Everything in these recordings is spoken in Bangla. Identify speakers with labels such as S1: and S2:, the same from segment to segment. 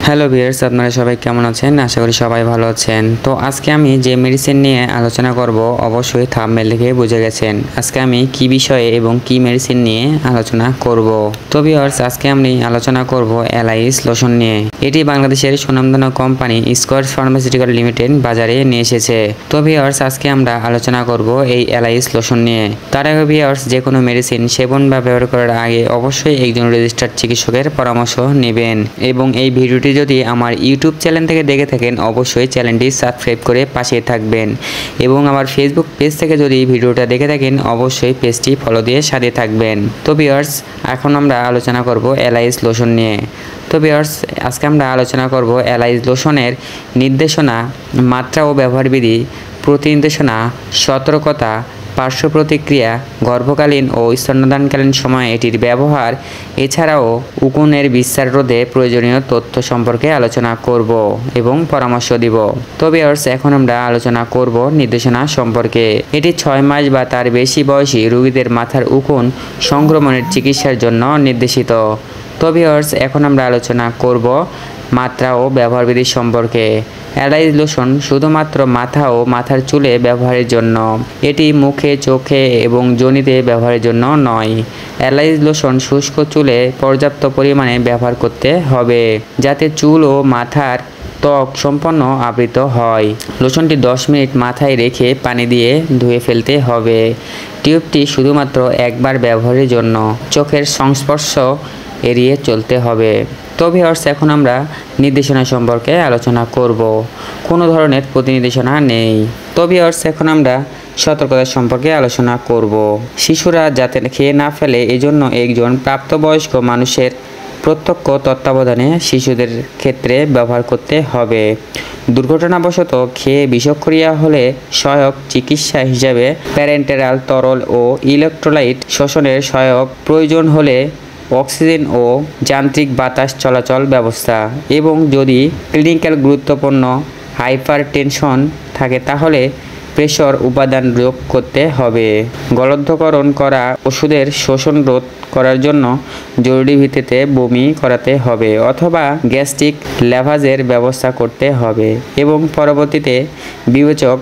S1: হ্যালো ভিউয়ার্স, আপনারা সবাই কেমন আছেন? আশা করি সবাই ভালো আছেন। তো আজকে আমি যে মেডিসিন নিয়ে আলোচনা করব অবশ্যই থাম্বনেল দেখে বুঝে গেছেন আজকে আমি কি বিষয়ে এবং কি মেডিসিন নিয়ে আলোচনা করব। তো ভিউয়ার্স, আজকে আমি আলোচনা করব এলাইস লোশন নিয়ে। এটি বাংলাদেশের সুনামধন্য কোম্পানি স্কয়ার ফার্মাসিউটিক্যাল লিমিটেড বাজারে নিয়ে এসেছে। তো ভিউয়ার্স, আজকে আমরা আলোচনা করব এই এলাইস লোশন নিয়ে। তার আগে ভিউয়ার্স, যে কোনো মেডিসিন সেবন বা ব্যবহার করার আগে অবশ্যই একজন রেজিস্টার্ড চিকিৎসকের পরামর্শ নেবেন। এবং এই ভিডিওটি যদি আমার ইউটিউব চ্যানেল থেকে দেখে থাকেন অবশ্যই চ্যানেলটি সাবস্ক্রাইব করে পাশে থাকবেন। এবং আমার ফেসবুক পেজ থেকে যদি ভিডিওটা দেখে থাকেন অবশ্যই পেজটি ফলো দিয়ে সাথে থাকবেন। তো ভিউয়ার্স, এখন আমরা আলোচনা করব এলাইস লোশন নিয়ে। তো ভিউয়ার্স, আজকে আমরা আলোচনা করব এলাইস লোশনের নির্দেশনা, মাত্রা ও ব্যবহারবিধি, প্রতিনির্দেশনা, সতর্কতা, পার্শ্ব প্রতিক্রিয়া, গর্ভকালীন ও স্তন্যদানকালীন সময়ে এটির ব্যবহার, এছাড়াও উকুনের বিস্তার রোধে প্রয়োজনীয় তথ্য সম্পর্কে আলোচনা করব এবং পরামর্শ দিব। তো ভিউয়ার্স, এখন আমরা আলোচনা করব নির্দেশনা সম্পর্কে। এটি 6 মাস বা তার বেশি বয়সী রোগীদের মাথার উকুন সংক্রমণের চিকিৎসার জন্য নির্দেশিত। তো ভিউয়ার্স, এখন আমরা আলোচনা করব মাত্রা ও ব্যবহারবিধি সম্পর্কে। এলাইস লোশন শুধুমাত্র মাথা ও মাথার চুলে ব্যবহারের জন্য, এটি মুখে, চোখে এবং যোনিতে ব্যবহারের জন্য নয়। এলাইস লোশন শুষ্ক চুলে পর্যাপ্ত পরিমাণে ব্যবহার করতে হবে যাতে চুল ও মাথার ত্বক সম্পূর্ণ আবৃত হয়। লোশনটি 10 মিনিট মাথায় রেখে পানি দিয়ে ধুয়ে ফেলতে হবে। টিউবটি শুধুমাত্র একবার ব্যবহারের জন্য, চোখের সংস্পর্শ এড়িয়ে চলতে হবে। তো ভিউয়ার্স, এখন আমরা নির্দেশনা সম্পর্কে আলোচনা করব। কোনো ধরনের প্রতিনির্দেশনা নেই। তো ভিউয়ার্স, এখন আমরা সতর্কতা সম্পর্কে আলোচনা করব। শিশুরা যাতে খেয়ে না ফেলে এজন্য একজন প্রাপ্তবয়স্ক মানুষের প্রত্যক্ষ তত্ত্বাবধানে শিশুদের ক্ষেত্রে ব্যবহার করতে হবে। দুর্ঘটনাবশত খেয়ে বিষক্রিয়া হলে সহায়ক চিকিৎসা হিসাবে প্যারেন্টেরাল তরল ও ইলেকট্রোলাইট শোষণের সহায়ক প্রয়োজন হলে অক্সিজেন ও যান্ত্রিক বাতাস চলাচল ব্যবস্থা, এবং যদি ক্লিনিক্যাল গুরুত্বপূর্ণ হাইপারটেনশন থাকে তাহলে প্রেশার উপাদান যোগ করতে হবে। গলদ্ধকরণ করা ওষুধের শোষণ রোধ করার জন্য জরুরি ভিত্তিতে বমি করাতে হবে অথবা গ্যাস্ট্রিক ল্যাভাজের ব্যবস্থা করতে হবে এবং পরবর্তীতে বিবেচক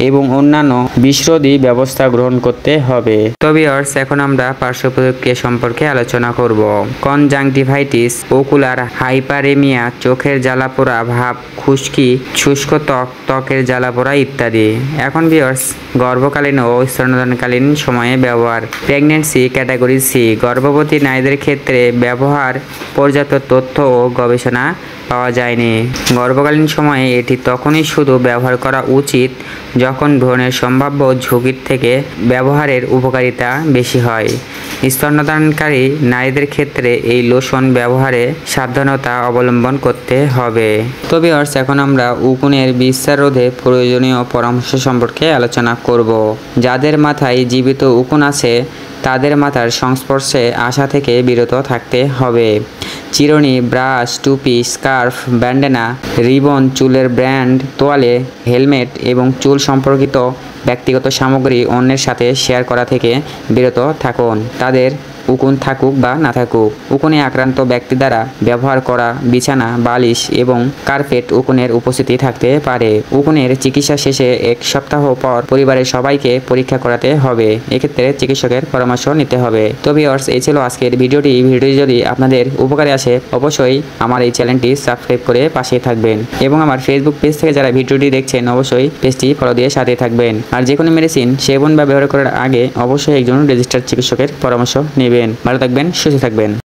S1: এবং অন্যান্য বিষরোধী ব্যবস্থা গ্রহণ করতে হবে। তো ভিউয়ার্স, এখন আমরা পার্শ্ব প্রতিক্রিয়া সম্পর্কে আলোচনা করব। কনজাংটিভাইটিস, ওকুলার হাইপারেমিয়া, চোখের জ্বালাপোড়া ভাব, খুশকি, শুষ্ক ত্বক, ত্বকের জ্বালাপোড়া ইত্যাদি। এখন ভিউয়ার্স, গর্ভকালীন ও স্তন্যদানকালীন সময়ে ব্যবহার। প্রেগন্যান্সি ক্যাটাগরি সি, গর্ভবতী নারীদের ক্ষেত্রে ব্যবহার। পর্যাপ্ত তথ্য ও গবেষণা পাওয়া যায়নি। গর্ভকালীন সময়ে এটি তখনই শুধু ব্যবহার করা উচিত যখন ভ্রূণের সম্ভাব্য ঝুঁকির থেকে ব্যবহারের উপকারিতা বেশি হয়। স্তন্যদানকারী নারীদের ক্ষেত্রে এই লোশন ব্যবহারে সাবধানতা অবলম্বন করতে হবে। তো ভিউয়ার্স, এখন আমরা উকুনের বিস্তার রোধে প্রয়োজনীয় পরামর্শ সম্পর্কে আলোচনা করব। যাদের মাথায় জীবিত উকুন আছে তাদের মাথার সংস্পর্শে আসা থেকে বিরত থাকতে হবে। চিরুনি, ব্রাশ, টুপি, স্কার্ফ, ব্যান্ডেনা, রিবন, চুলের ব্যান্ড, তোয়ালে, হেলমেট এবং চুল সম্পর্কিত ব্যক্তিগত সামগ্রী অন্যের সাথে শেয়ার করা থেকে বিরত থাকুন, তাদের উকুন থাকুক বা না থাকুক। উকুনে আক্রান্ত ব্যক্তি দ্বারা ব্যবহার করা বিছানা, বালিশ এবং কার্পেট উকুনের উপস্থিতি থাকতে পারে। উকুনের চিকিৎসা শেষে 1 সপ্তাহ পর পরিবারের সবাইকে পরীক্ষা করাতে হবে। এক্ষেত্রে চিকিৎসকের পরামর্শ নিতে হবে। তো ভিউয়ার্স, এই ছিল আজকের ভিডিওটি যদি আপনাদের উপকারে আসে অবশ্যই আমার এই চ্যানেলটি সাবস্ক্রাইব করে পাশে থাকবেন এবং আমার ফেসবুক পেজ থেকে যারা ভিডিওটি দেখছেন অবশ্যই পেজটি ফলো দিয়ে সাথে থাকবেন। আর যে কোনো মেডিসিন সেবন বা ব্যবহার করার আগে অবশ্যই একজন রেজিস্টার্ড চিকিৎসকের পরামর্শ নেবেন। ভালো থাকবেন, সুস্থ থাকবেন।